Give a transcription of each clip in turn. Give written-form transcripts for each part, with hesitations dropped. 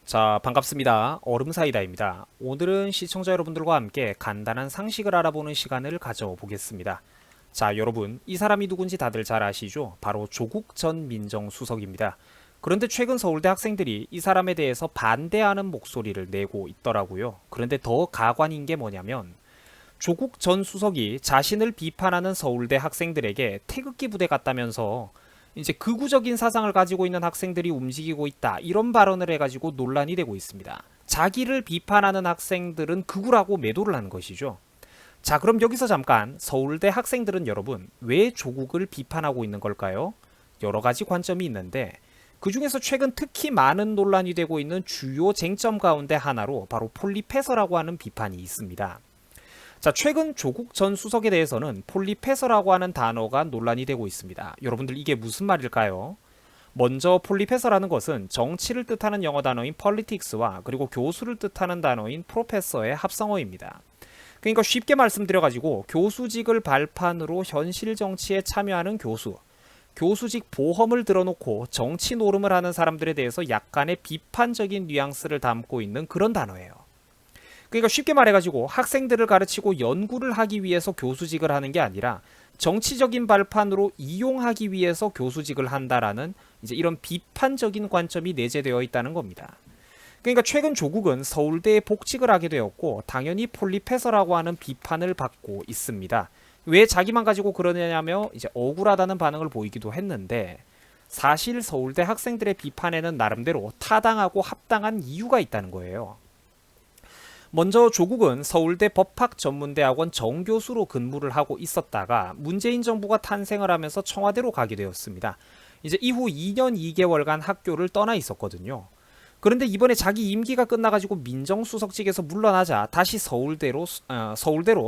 자, 반갑습니다. 얼음사이다입니다. 오늘은 시청자 여러분들과 함께 간단한 상식을 알아보는 시간을 가져보겠습니다. 자, 여러분, 이 사람이 누군지 다들 잘 아시죠? 바로 조국 전 민정수석입니다. 그런데 최근 서울대 학생들이 이 사람에 대해서 반대하는 목소리를 내고 있더라고요. 그런데 더 가관인 게 뭐냐면 조국 전 수석이 자신을 비판하는 서울대 학생들에게 태극기 부대 같다면서 이제 극우적인 사상을 가지고 있는 학생들이 움직이고 있다, 이런 발언을 해가지고 논란이 되고 있습니다. 자기를 비판하는 학생들은 극우라고 매도를 하는 것이죠. 자, 그럼 여기서 잠깐, 서울대 학생들은 여러분 왜 조국을 비판하고 있는 걸까요? 여러 가지 관점이 있는데 그 중에서 최근 특히 많은 논란이 되고 있는 주요 쟁점 가운데 하나로 바로 폴리페서라고 하는 비판이 있습니다. 자, 최근 조국 전 수석에 대해서는 폴리페서라고 하는 단어가 논란이 되고 있습니다. 여러분들, 이게 무슨 말일까요? 먼저 폴리페서라는 것은 정치를 뜻하는 영어 단어인 politics와 그리고 교수를 뜻하는 단어인 professor의 합성어입니다. 그러니까 쉽게 말씀드려가지고 교수직을 발판으로 현실 정치에 참여하는 교수, 교수직 보험을 들어놓고 정치 노름을 하는 사람들에 대해서 약간의 비판적인 뉘앙스를 담고 있는 그런 단어예요. 그러니까 쉽게 말해가지고 학생들을 가르치고 연구를 하기 위해서 교수직을 하는 게 아니라 정치적인 발판으로 이용하기 위해서 교수직을 한다라는 이제 이런 비판적인 관점이 내재되어 있다는 겁니다. 그러니까 최근 조국은 서울대에 복직을 하게 되었고 당연히 폴리페서라고 하는 비판을 받고 있습니다. 왜 자기만 가지고 그러냐며 이제 억울하다는 반응을 보이기도 했는데, 사실 서울대 학생들의 비판에는 나름대로 타당하고 합당한 이유가 있다는 거예요. 먼저 조국은 서울대 법학전문대학원 정교수로 근무를 하고 있었다가 문재인 정부가 탄생을 하면서 청와대로 가게 되었습니다. 이제 이후 2년 2개월간 학교를 떠나 있었거든요. 그런데 이번에 자기 임기가 끝나가지고 민정수석직에서 물러나자 다시 서울대로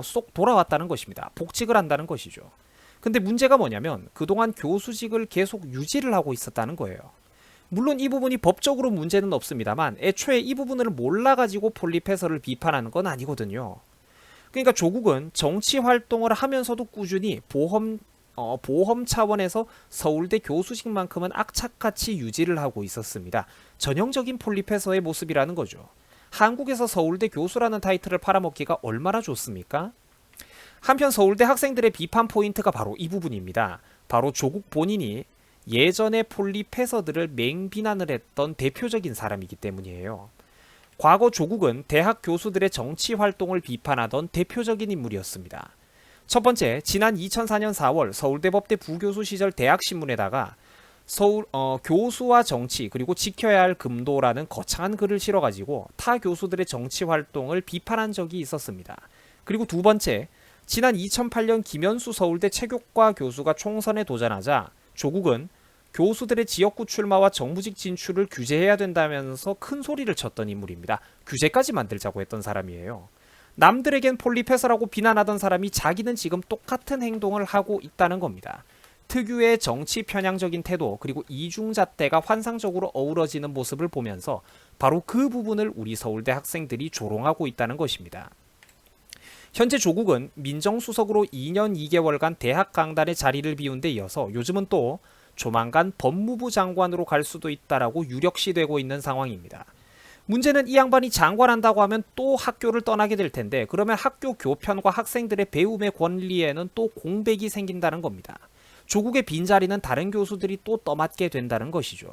쏙 돌아왔다는 것입니다. 복직을 한다는 것이죠. 근데 문제가 뭐냐면 그동안 교수직을 계속 유지를 하고 있었다는 거예요. 물론 이 부분이 법적으로 문제는 없습니다만 애초에 이 부분을 몰라가지고 폴리페서를 비판하는 건 아니거든요. 그러니까 조국은 정치 활동을 하면서도 꾸준히 보험 차원에서 서울대 교수직만큼은 악착같이 유지를 하고 있었습니다. 전형적인 폴리페서의 모습이라는 거죠. 한국에서 서울대 교수라는 타이틀을 팔아먹기가 얼마나 좋습니까? 한편 서울대 학생들의 비판 포인트가 바로 이 부분입니다. 바로 조국 본인이 예전의 폴리페서들을 맹비난을 했던 대표적인 사람이기 때문이에요. 과거 조국은 대학 교수들의 정치 활동을 비판하던 대표적인 인물이었습니다. 첫 번째, 지난 2004년 4월 서울대 법대 부교수 시절 대학신문에다가 교수와 정치 그리고 지켜야 할 금도라는 거창한 글을 실어가지고 타 교수들의 정치 활동을 비판한 적이 있었습니다. 그리고 두 번째, 지난 2008년 김현수 서울대 체육과 교수가 총선에 도전하자 조국은 교수들의 지역구 출마와 정부직 진출을 규제해야 된다면서 큰 소리를 쳤던 인물입니다. 규제까지 만들자고 했던 사람이에요. 남들에겐 폴리페서라고 비난하던 사람이 자기는 지금 똑같은 행동을 하고 있다는 겁니다. 특유의 정치 편향적인 태도 그리고 이중잣대가 환상적으로 어우러지는 모습을 보면서 바로 그 부분을 우리 서울대 학생들이 조롱하고 있다는 것입니다. 현재 조국은 민정수석으로 2년 2개월간 대학 강단의 자리를 비운 데 이어서 요즘은 또 조만간 법무부 장관으로 갈 수도 있다라고 유력시되고 있는 상황입니다. 문제는 이 양반이 장관한다고 하면 또 학교를 떠나게 될 텐데 그러면 학교 교편과 학생들의 배움의 권리에는 또 공백이 생긴다는 겁니다. 조국의 빈자리는 다른 교수들이 또 떠맡게 된다는 것이죠.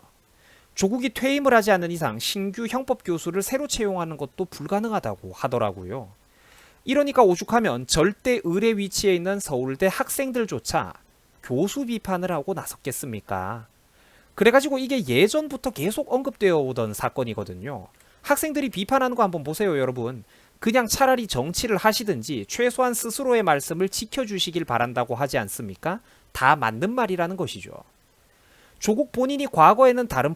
조국이 퇴임을 하지 않는 이상 신규 형법 교수를 새로 채용하는 것도 불가능하다고 하더라고요. 이러니까 오죽하면 절대 의례 위치에 있는 서울대 학생들조차 교수 비판을 하고 나섰겠습니까? 그래가지고 이게 예전부터 계속 언급되어 오던 사건이거든요. 학생들이 비판하는 거 한번 보세요, 여러분. 그냥 차라리 정치를 하시든지 최소한 스스로의 말씀을 지켜주시길 바란다고 하지 않습니까? 다 맞는 말이라는 것이죠. 조국 본인이 과거에는 다른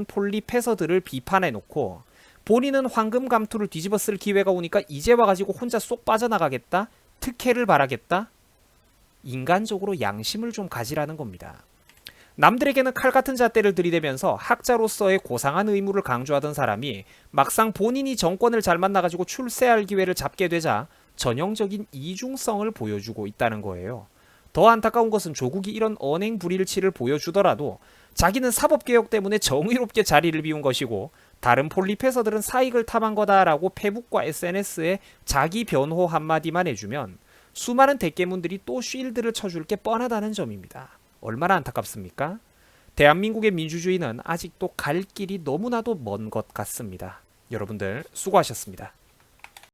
폴리페서들을 비판해놓고 본인은 황금 감투를 뒤집어 쓸 기회가 오니까 이제 와가지고 혼자 쏙 빠져나가겠다? 특혜를 바라겠다? 인간적으로 양심을 좀 가지라는 겁니다. 남들에게는 칼같은 잣대를 들이대면서 학자로서의 고상한 의무를 강조하던 사람이 막상 본인이 정권을 잘 만나가지고 출세할 기회를 잡게 되자 전형적인 이중성을 보여주고 있다는 거예요. 더 안타까운 것은 조국이 이런 언행불일치를 보여주더라도 자기는 사법개혁 때문에 정의롭게 자리를 비운 것이고 다른 폴리페서들은 사익을 탐한 거다라고 페북과 SNS에 자기 변호 한마디만 해주면 수많은 대깨문들이 또 쉴드를 쳐줄 게 뻔하다는 점입니다. 얼마나 안타깝습니까? 대한민국의 민주주의는 아직도 갈 길이 너무나도 먼 것 같습니다. 여러분들 수고하셨습니다.